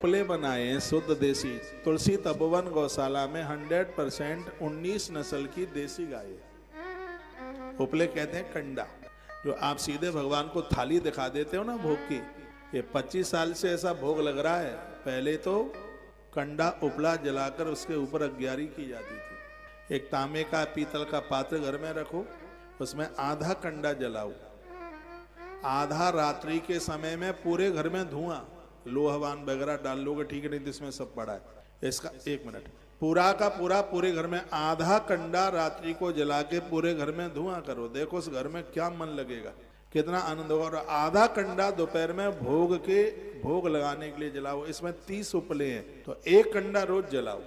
उपले बनाए हैं शुद्ध देसी। तुलसी तपोवन गौशाला में 100% 19 नस्ल की देसी गाय है। उपले कहते हैं कंडा, जो आप सीधे भगवान को थाली दिखा देते हो ना भोग की। ये 25 साल से ऐसा भोग लग रहा है। पहले तो कंडा उपला जलाकर उसके ऊपर अग्यारी की जाती थी। एक तांबे का पीतल का पात्र घर में रखो, उसमें आधा कंडा जलाओ, आधा रात्रि के समय में पूरे घर में धुआं लोहवान वगैरह डाल लोगे, ठीक है, नहीं तो इसमें सब पड़ा है। इसका 1 मिनट, पूरा का पूरा पूरे घर में आधा कंडा रात्रि को जला के पूरे घर में धुआं करो, देखो उस घर में क्या मन लगेगा, कितना आनंद होगा। और आधा कंडा दोपहर में भोग लगाने के लिए जलाओ। इसमें 30 उपले हैं, तो 1 कंडा रोज जलाओ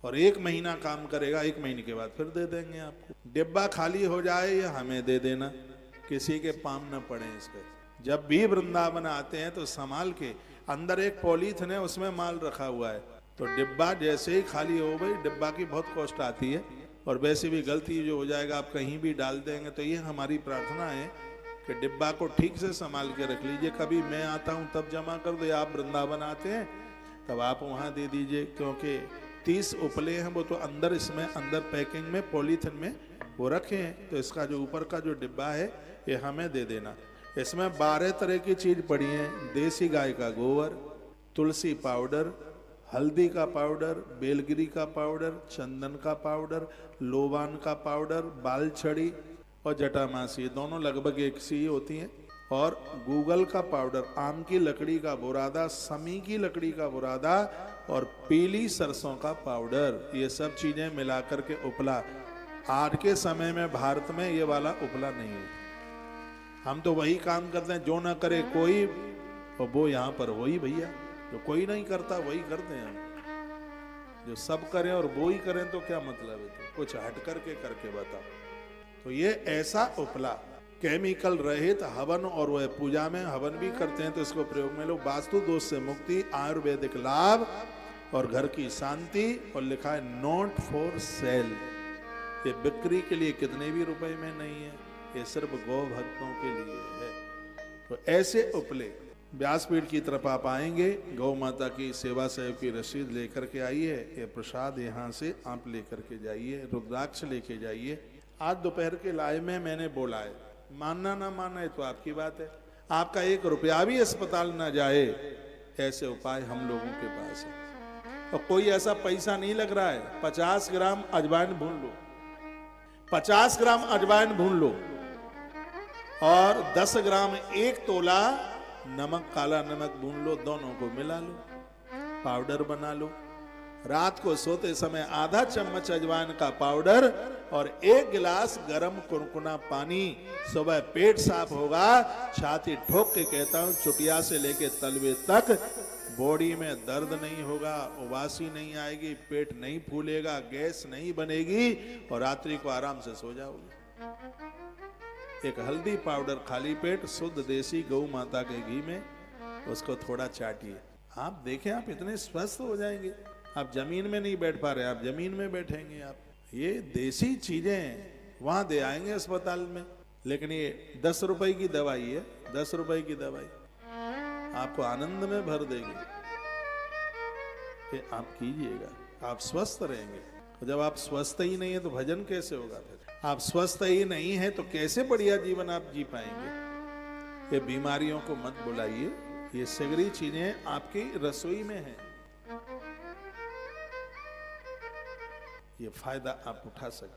और 1 महीना काम करेगा। 1 महीने के बाद फिर दे देंगे आपको। डिब्बा खाली हो जाए या हमें दे देना, किसी के पाम न पड़े इसके। जब भी वृंदावन आते हैं तो संभाल के, अंदर एक पॉलीथिन है उसमें माल रखा हुआ है, तो डिब्बा जैसे ही खाली हो गई, डिब्बा की बहुत कॉस्ट आती है और वैसे भी गलती जो हो जाएगा आप कहीं भी डाल देंगे। तो ये हमारी प्रार्थना है कि डिब्बा को ठीक से संभाल के रख लीजिए। कभी मैं आता हूँ तब जमा कर दो, आप वृंदावन आते हैं तब आप वहाँ दे दीजिए, क्योंकि 30 उपले हैं वो तो अंदर, इसमें अंदर पैकिंग में पॉलीथिन में वो रखे हैं। तो इसका जो ऊपर का जो डिब्बा है ये हमें दे देना। इसमें 12 तरह की चीज पड़ी है। देसी गाय का गोबर, तुलसी पाउडर, हल्दी का पाउडर, बेलगिरी का पाउडर, चंदन का पाउडर, लोबान का पाउडर, बाल छड़ी और जटामासी, दोनों लगभग एक सी होती हैं। और गूगल का पाउडर, आम की लकड़ी का बुरादा, समी की लकड़ी का बुरादा और पीली सरसों का पाउडर, ये सब चीजें मिलाकर के उपला। आज के समय में भारत में ये वाला उपला नहीं है। हम तो वही काम करते हैं जो ना करे कोई, और वो यहाँ पर वही भैया जो कोई नहीं करता वही करते हैं हम। जो सब करें और वो ही करें तो क्या मतलब है, तो कुछ हट करके करके बताओ। तो ये ऐसा उपला केमिकल रहित हवन, और वह पूजा में हवन भी करते हैं तो इसको प्रयोग में लो। वास्तु दोष से मुक्ति, आयुर्वेदिक लाभ और घर की शांति। और लिखा है नॉट फॉर सेल, ये बिक्री के लिए कितने भी रुपए में नहीं है, ये सिर्फ गौ भक्तों के लिए है। तो ऐसे उपले व्यासपीठ की तरफ आप आएंगे, गौ माता की सेवा सहयोग की रसीद लेकर के आइए, ये प्रसाद यहाँ से आप लेकर के जाइए, रुद्राक्ष लेके जाइए। आज दोपहर के लाए में मैंने बोला है, मानना ना मानना है तो आपकी बात है। आपका 1 रुपया भी अस्पताल ना जाए, ऐसे उपाय हम लोगों के पास है। और कोई ऐसा पैसा नहीं लग रहा है। 50 ग्राम अजवाइन भून लो, 50 ग्राम अजवाइन भून लो और 10 ग्राम 1 तोला नमक, काला नमक भून लो, दोनों को मिला लो, पाउडर बना लो। रात को सोते समय आधा चम्मच अजवाइन का पाउडर और 1 गिलास गरम कुनकुना पानी। सुबह पेट साफ होगा, छाती ठोक के कहता हूं, चुटिया से लेके तलवे तक बॉडी में दर्द नहीं होगा, उबासी नहीं आएगी, पेट नहीं फूलेगा, गैस नहीं बनेगी और रात्रि को आराम से सो जाओगे। एक हल्दी पाउडर खाली पेट शुद्ध देसी गौ माता के घी में, उसको थोड़ा चाटिए। आप देखें, आप इतने स्वस्थ हो जाएंगे। आप जमीन में नहीं बैठ पा रहे, आप जमीन में बैठेंगे। आप ये देसी चीजें वहां दे आएंगे अस्पताल में, लेकिन ये 10 रुपए की दवाई है, 10 रुपए की दवाई आपको आनंद में भर देगी। ये आप कीजिएगा, आप स्वस्थ रहेंगे। जब आप स्वस्थ ही नहीं है तो भजन कैसे होगा? फिर आप स्वस्थ ही नहीं है तो कैसे बढ़िया जीवन आप जी पाएंगे? ये बीमारियों को मत बुलाइए, ये सगरी चीजें आपकी रसोई में है, ये फायदा आप उठा सकते।